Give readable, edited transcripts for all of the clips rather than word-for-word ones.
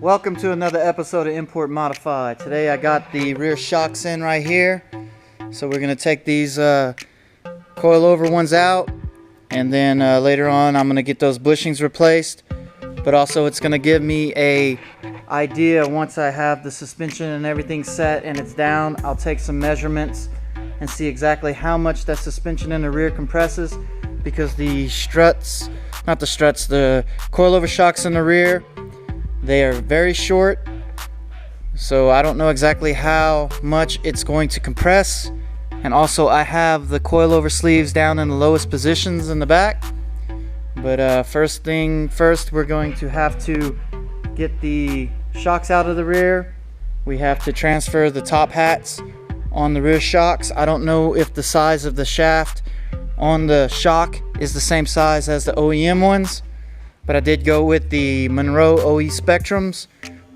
Welcome to another episode of Import Modified. Today I got the rear shocks in right here. So we're going to take these coilover ones out. And then later on I'm going to get those bushings replaced. But also it's going to give me a idea once I have the suspension and everything set and it's down. I'll take some measurements and see exactly how much that suspension in the rear compresses. Because the struts, not the struts, the coilover shocks in the rear, they are very short, so I don't know exactly how much it's going to compress. And also I have the coilover sleeves down in the lowest positions in the back. But first thing first, we're going to have to get the shocks out of the rear. We have to transfer the top hats on the rear shocks. I don't know if the size of the shaft on the shock is the same size as the OEM ones. But I did go with the Monroe OE Spectrums.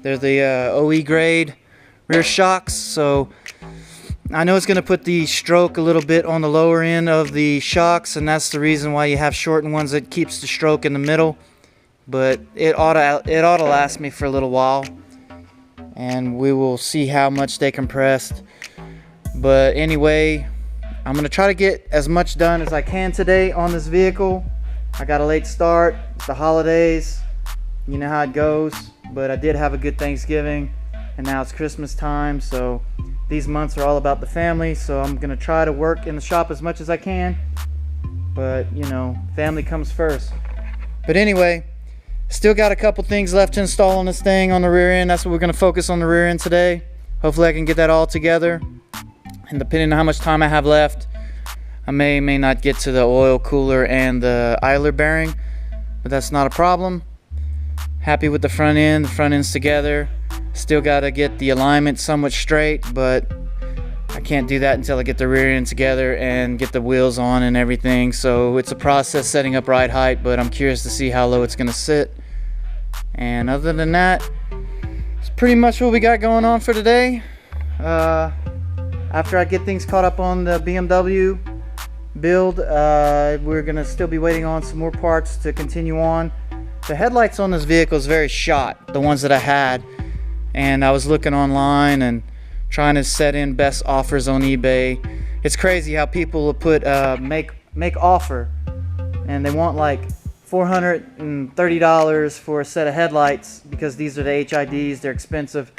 They're the OE grade rear shocks, so I know it's going to put the stroke a little bit on the lower end of the shocks, and that's the reason why you have shortened ones. That keeps the stroke in the middle. But it ought to last me for a little while, and we will see how much they compressed. But anyway, I'm going to try to get as much done as I can today on this vehicle. I got a late start. It's the holidays. You know how it goes. But I did have a good Thanksgiving. And now it's Christmas time. So these months are all about the family. So I'm going to try to work in the shop as much as I can. But, you know, family comes first. But anyway, still got a couple things left to install on this thing on the rear end. That's what we're going to focus on the rear end today. Hopefully I can get that all together. And depending on how much time I have left, I may not get to the oil cooler and the idler bearing, but that's not a problem. Happy with the front end. The front end's together. Still got to get the alignment somewhat straight, but I can't do that until I get the rear end together and get the wheels on and everything. So it's a process setting up ride height, but I'm curious to see how low it's going to sit. And other than that, it's pretty much what we got going on for today. After I get things caught up on the BMW build, we're gonna still be waiting on some more parts to continue on. The headlights on this vehicle is very shot, the ones that I had, and I was looking online and trying to set in best offers on eBay. It's crazy how people will put make offer, and they want like $430 for a set of headlights because these are the HIDs, they're expensive.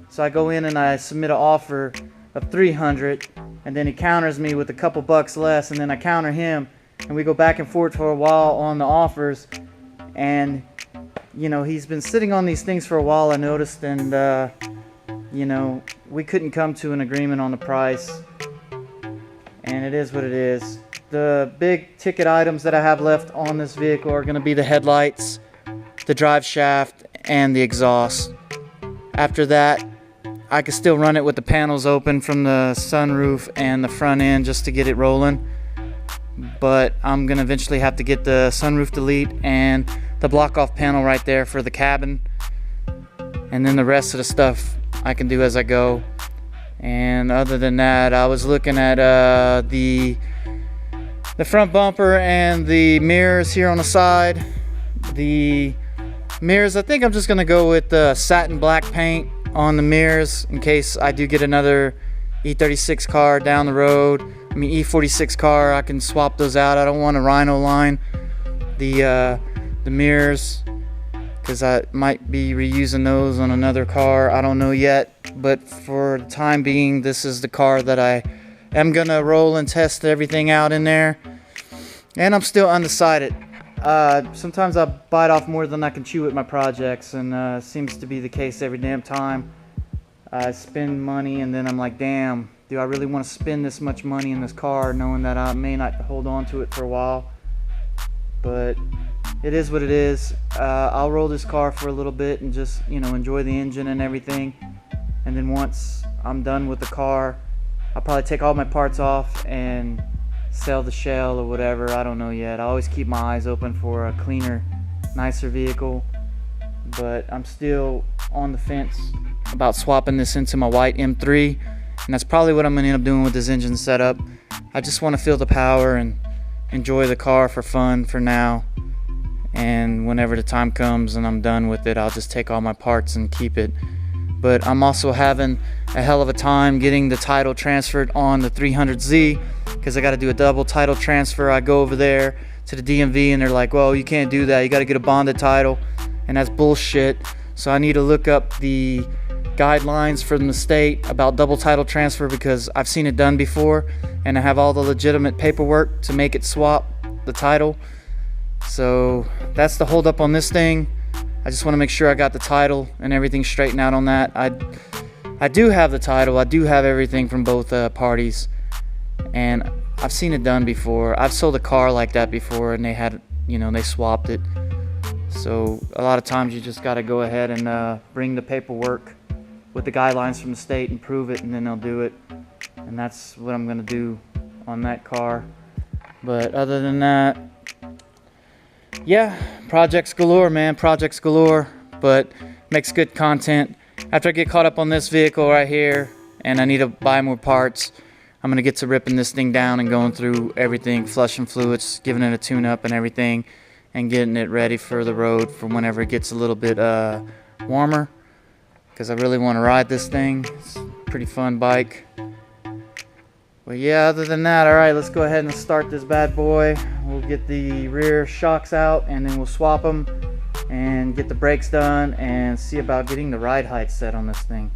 So I go in and I submit an offer of $300, and then he counters me with a couple bucks less, and then I counter him, and we go back and forth for a while on the offers. And you know, he's been sitting on these things for a while, I noticed, and you know, we couldn't come to an agreement on the price, and it is what it is. The big ticket items that I have left on this vehicle are going to be the headlights, the drive shaft, and the exhaust. After that, I can still run it with the panels open from the sunroof and the front end just to get it rolling. But I'm going to eventually have to get the sunroof delete and the block off panel right there for the cabin. And then the rest of the stuff I can do as I go. And other than that, I was looking at the front bumper and the mirrors here on the side. The mirrors, I think I'm just going to go with the satin black paint on the mirrors in case I do get another E36 car down the road. I mean E46 car, I can swap those out. I don't want to Rhino line the mirrors because I might be reusing those on another car. I don't know yet, but for the time being, this is the car that I am gonna roll and test everything out in there. And I'm still undecided. Sometimes I bite off more than I can chew with my projects, and seems to be the case every damn time. I spend money and then I'm like, damn, do I really want to spend this much money in this car, knowing that I may not hold on to it for a while? But it is what it is. I'll roll this car for a little bit and just, you know, enjoy the engine and everything. And then once I'm done with the car, I'll probably take all my parts off and sell the shell or whatever. I don't know yet. I always keep my eyes open for a cleaner, nicer vehicle. But I'm still on the fence about swapping this into my white M3. And that's probably what I'm going to end up doing with this engine setup. I just want to feel the power and enjoy the car for fun for now. And whenever the time comes and I'm done with it, I'll just take all my parts and keep it. But I'm also having a hell of a time getting the title transferred on the 300Z, because I got to do a double title transfer. I go over there to the DMV and they're like, well, you can't do that. You got to get a bonded title. And that's bullshit. So I need to look up the guidelines from the state about double title transfer, because I've seen it done before and I have all the legitimate paperwork to make it swap the title. So that's the hold up on this thing. I just want to make sure I got the title and everything straightened out on that. I do have the title. I do have everything from both parties, and I've seen it done before. I've sold a car like that before and they had, you know, they swapped it. So a lot of times you just got to go ahead and bring the paperwork with the guidelines from the state and prove it, and then they'll do it. And that's what I'm going to do on that car. But other than that, yeah, projects galore, man, projects galore, but makes good content. After I get caught up on this vehicle right here and I need to buy more parts, I'm going to get to ripping this thing down and going through everything, flushing fluids, giving it a tune-up and everything, and getting it ready for the road for whenever it gets a little bit warmer, because I really want to ride this thing. It's a pretty fun bike. But yeah, other than that, alright, let's go ahead and start this bad boy. We'll get the rear shocks out and then we'll swap them and get the brakes done and see about getting the ride height set on this thing.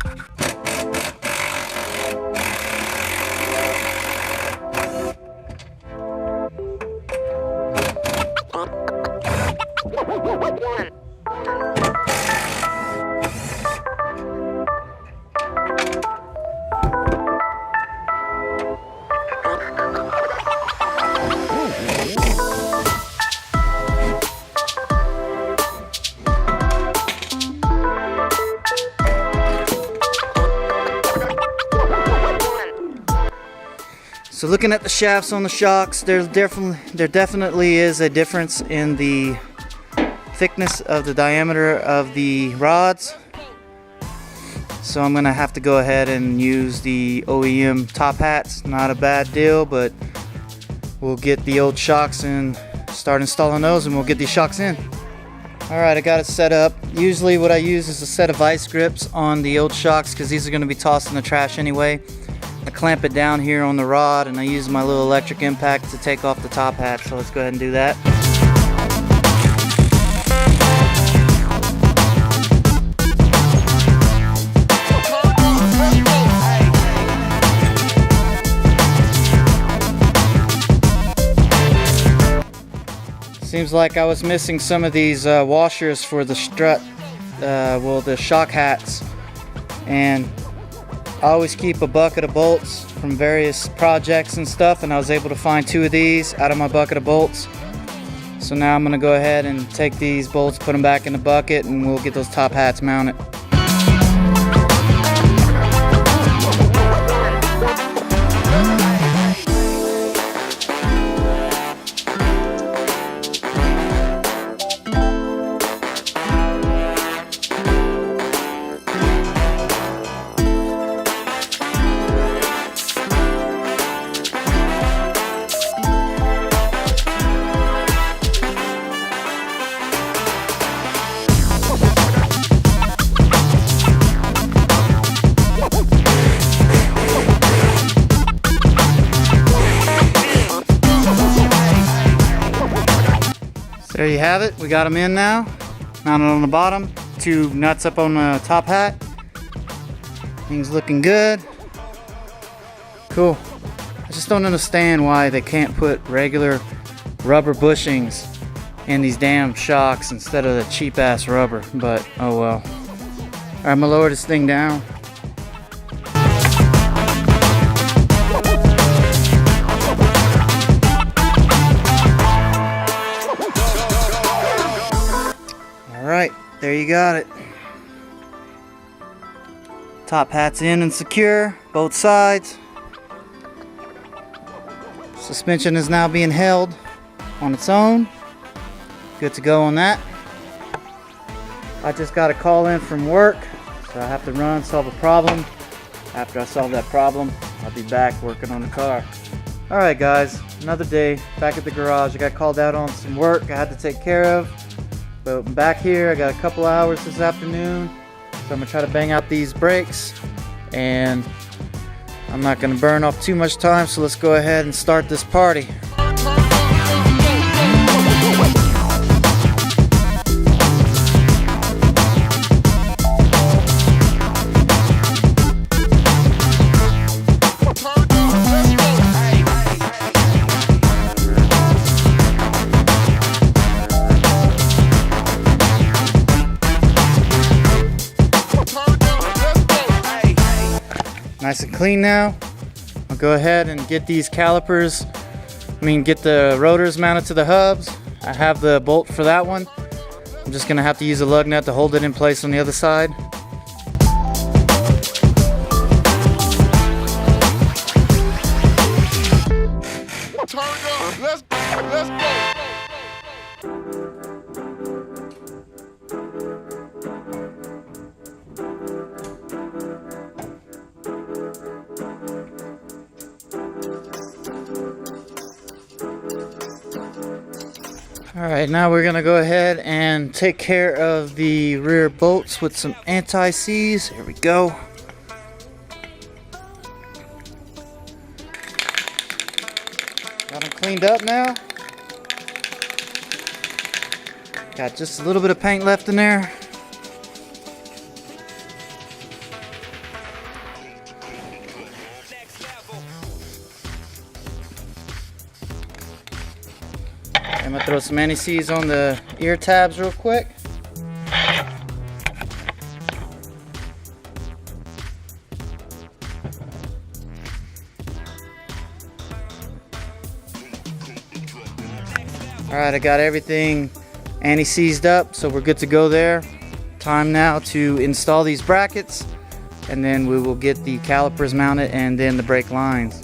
So looking at the shafts on the shocks, there definitely is a difference in the thickness of the diameter of the rods. So I'm gonna have to go ahead and use the OEM top hats. Not a bad deal, but we'll get the old shocks and start installing those, and we'll get these shocks in. Alright, I got it set up. Usually what I use is a set of vice grips on the old shocks, because these are going to be tossed in the trash anyway. I clamp it down here on the rod and I use my little electric impact to take off the top hat. So let's go ahead and do that. Seems like I was missing some of these washers for the strut, well, the shock hats, and I always keep a bucket of bolts from various projects and stuff, and I was able to find 2 of these out of my bucket of bolts. So now I'm going to go ahead and take these bolts, put them back in the bucket, and we'll get those top hats mounted. There you have it. We got them in now, mounted on the bottom, 2 nuts up on the top hat. Things looking good. Cool. I just don't understand why they can't put regular rubber bushings in these damn shocks instead of the cheap ass rubber, but oh well. Alright, I'm gonna lower this thing down. Alright, there you got it. Top hat's in and secure, both sides. Suspension is now being held on its own. Good to go on that. I just got a call in from work, so I have to run, solve a problem. After I solve that problem, I'll be back working on the car. Alright guys, another day back at the garage. I got called out on some work I had to take care of. But I'm back here, I got a couple hours this afternoon. So I'm gonna try to bang out these brakes. And I'm not gonna burn off too much time, so let's go ahead and start this party. Nice and clean now. I'll go ahead and get these calipers, get the rotors mounted to the hubs. I have the bolt for that one. I'm just gonna have to use a lug nut to hold it in place on the other side. Let's go. Alright, now we're going to go ahead and take care of the rear bolts with some anti-seize. Here we go. Got them cleaned up now. Got just a little bit of paint left in there. I'm gonna throw some anti-seize on the ear tabs real quick. Alright, I got everything anti-seized up, so we're good to go there. Time now to install these brackets, and then we will get the calipers mounted and then the brake lines.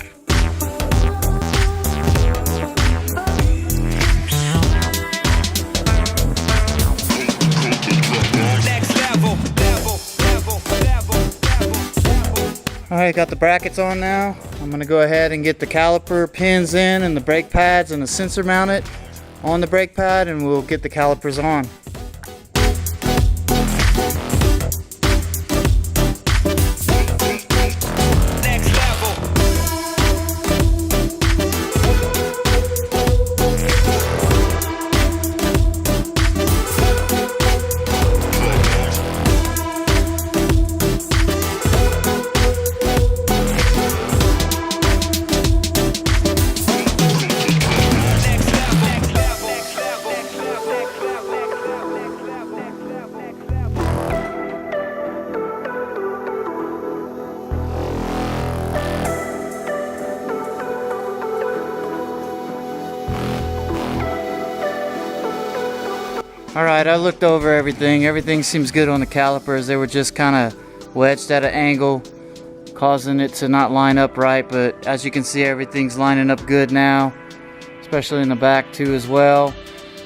Alright, got the brackets on now. I'm going to go ahead and get the caliper pins in and the brake pads and the sensor mounted on the brake pad, and we'll get the calipers on. Alright, I looked over everything. Everything seems good on the calipers. They were just kind of wedged at an angle, causing it to not line up right. But as you can see, everything's lining up good now, especially in the back too as well.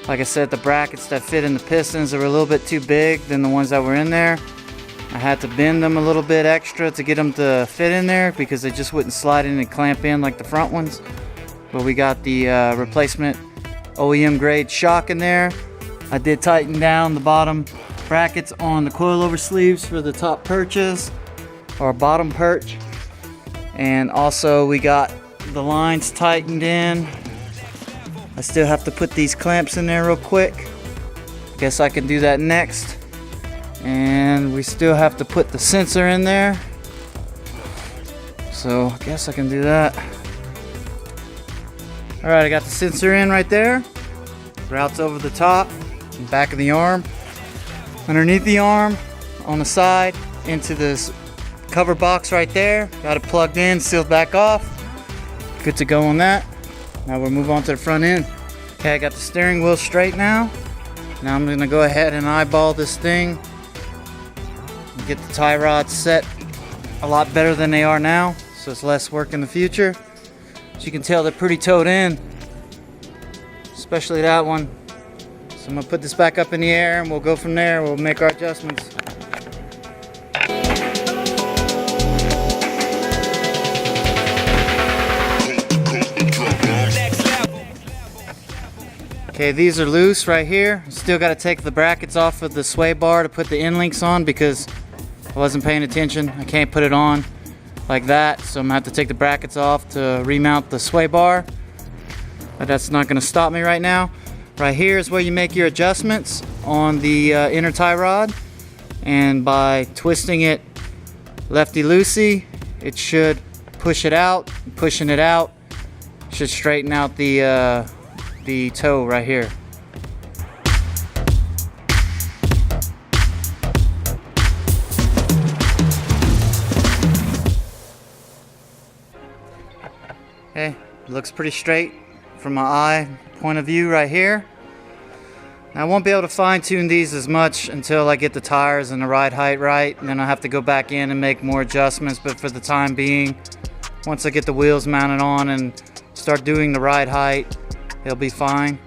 Like I said, the brackets that fit in the pistons are a little bit too big than the ones that were in there. I had to bend them a little bit extra to get them to fit in there because they just wouldn't slide in and clamp in like the front ones. But we got the replacement OEM grade shock in there. I did tighten down the bottom brackets on the coilover sleeves for the top perches, or bottom perch. And also we got the lines tightened in. I still have to put these clamps in there real quick. Guess I can do that next. And we still have to put the sensor in there. So I guess I can do that. Alright, I got the sensor in right there. Routes over the top. Back of the arm, underneath the arm, on the side, into this cover box right there. Got it plugged in, sealed back off. Good to go on that. Now we'll move on to the front end. Okay, I got the steering wheel straight now. Now I'm gonna go ahead and eyeball this thing and get the tie rods set a lot better than they are now, so it's less work in the future. As you can tell, they're pretty towed in, especially that one. So I'm gonna put this back up in the air and we'll go from there. We'll make our adjustments. Okay, these are loose right here. Still got to take the brackets off of the sway bar to put the end links on because I wasn't paying attention. I can't put it on like that, so I'm gonna have to take the brackets off to remount the sway bar. But that's not gonna stop me right now. Right here is where you make your adjustments on the inner tie rod, and by twisting it lefty-loosey, it should push it out. Pushing it out should straighten out the toe right here. Okay, looks pretty straight from my eye point of view right here. Now, I won't be able to fine tune these as much until I get the tires and the ride height right, and then I'll have to go back in and make more adjustments. But for the time being, once I get the wheels mounted on and start doing the ride height, it'll be fine.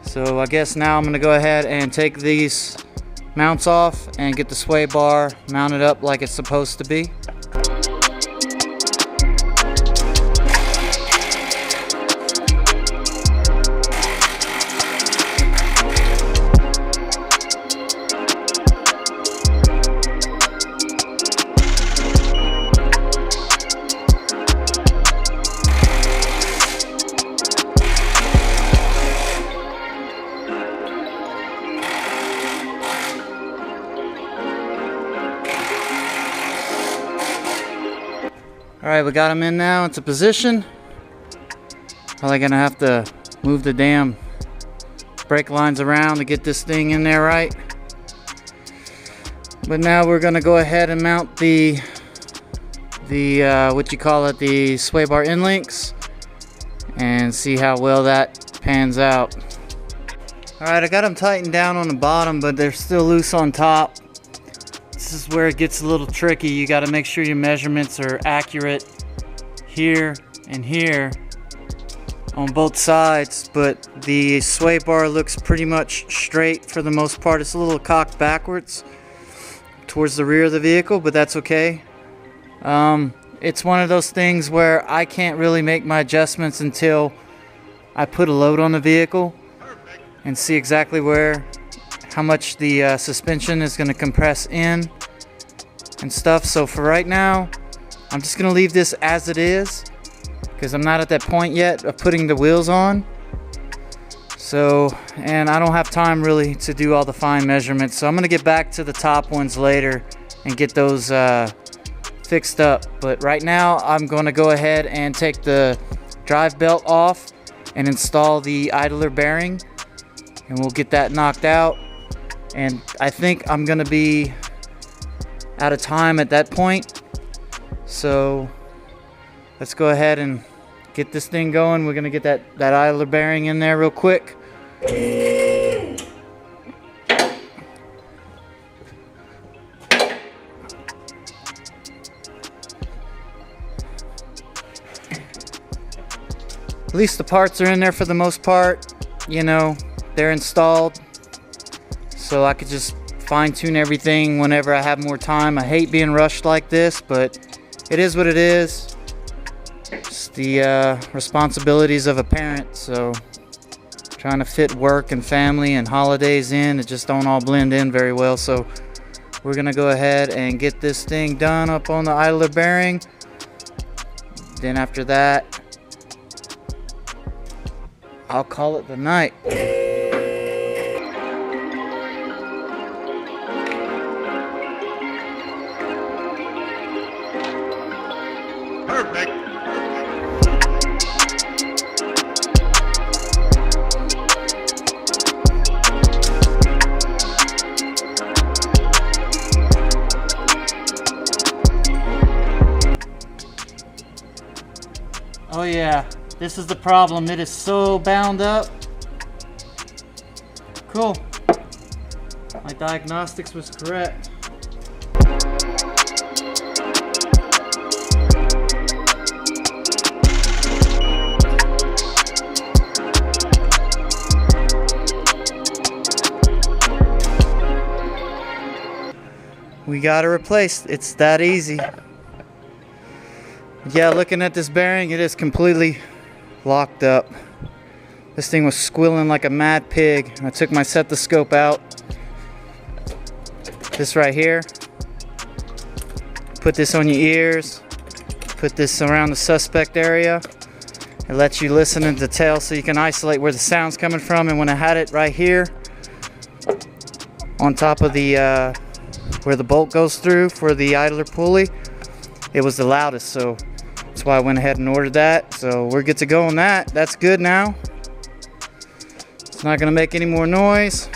So I guess now I'm gonna go ahead and take these mounts off and get the sway bar mounted up like it's supposed to be. Alright, we got them in now into position. Probably gonna have to move the damn brake lines around to get this thing in there right. But now we're gonna go ahead and mount the what you call it, the sway bar end links, and see how well that pans out. Alright, I got them tightened down on the bottom, but they're still loose on top. This is where it gets a little tricky. You got to make sure your measurements are accurate here and here on both sides, but the sway bar looks pretty much straight for the most part. It's a little cocked backwards towards the rear of the vehicle, but that's okay. It's one of those things where I can't really make my adjustments until I put a load on the vehicle and see exactly how much the suspension is going to compress in and stuff. So for right now, I'm just going to leave this as it is because I'm not at that point yet of putting the wheels on. So, and I don't have time really to do all the fine measurements. So I'm going to get back to the top ones later and get those fixed up. But right now, I'm going to go ahead and take the drive belt off and install the idler bearing, and we'll get that knocked out. And I think I'm gonna be out of time at that point. So let's go ahead and get this thing going. We're gonna get that idler bearing in there real quick. At least the parts are in there for the most part. You know, they're installed, so I could just fine-tune everything whenever I have more time. I hate being rushed like this, but it is what it is. It's the responsibilities of a parent, so trying to fit work and family and holidays in, it just don't all blend in very well. So we're gonna go ahead and get this thing done up on the idler bearing. Then after that, I'll call it the night. Perfect. Oh yeah, this is the problem. It is so bound up. Cool. My diagnostics was correct. We got it replaced. It's that easy. Yeah, looking at this bearing, it is completely locked up. This thing was squealing like a mad pig. I took my stethoscope out. This right here. Put this on your ears. Put this around the suspect area. It lets you listen in detail so you can isolate where the sound's coming from. And when I had it right here, on top of the where the bolt goes through for the idler pulley, it was the loudest, so that's why I went ahead and ordered that. So we're good to go on that. That's good now. It's not gonna make any more noise.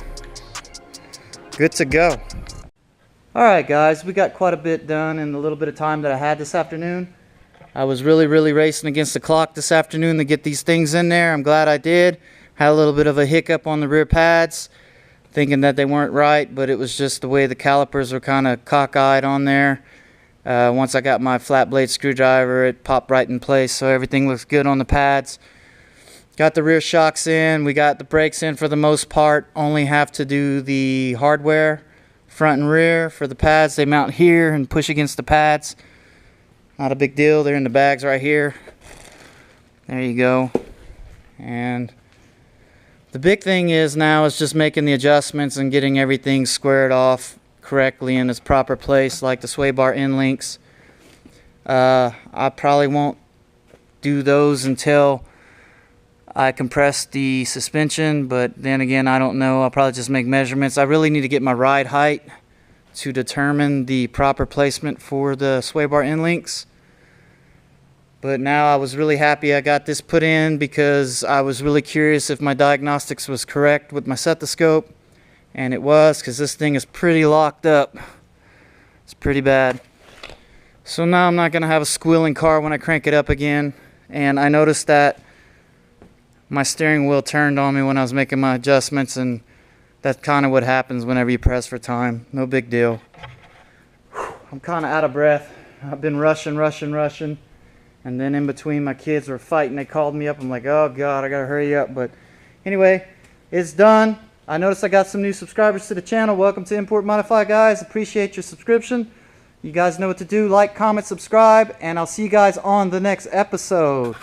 Good to go. Alright guys, we got quite a bit done in the little bit of time that I had this afternoon. I was really racing against the clock this afternoon to get these things in there. I'm glad I did. Had a little bit of a hiccup on the rear pads, thinking that they weren't right, but it was just the way the calipers were kind of cockeyed on there. Once I got my flat blade screwdriver, it popped right in place, so everything looks good on the pads. Got the rear shocks in, we got the brakes in for the most part. Only have to do the hardware, front and rear. For the pads, they mount here and push against the pads. Not a big deal, they're in the bags right here. There you go. And the big thing is now is just making the adjustments and getting everything squared off correctly in its proper place, like the sway bar end links. I probably won't do those until I compress the suspension, but then again, I don't know. I'll probably just make measurements. I really need to get my ride height to determine the proper placement for the sway bar end links. But now I was really happy I got this put in because I was really curious if my diagnostics was correct with my stethoscope. And it was, because this thing is pretty locked up. It's pretty bad. So now I'm not going to have a squealing car when I crank it up again. And I noticed that my steering wheel turned on me when I was making my adjustments. And that's kind of what happens whenever you press for time. No big deal. I'm kind of out of breath. I've been rushing. And then in between, my kids were fighting. They called me up. I'm like, oh God, I gotta hurry up. But anyway, it's done. I noticed I got some new subscribers to the channel. Welcome to Import Modify, guys. Appreciate your subscription. You guys know what to do. Like, comment, subscribe, and I'll see you guys on the next episode.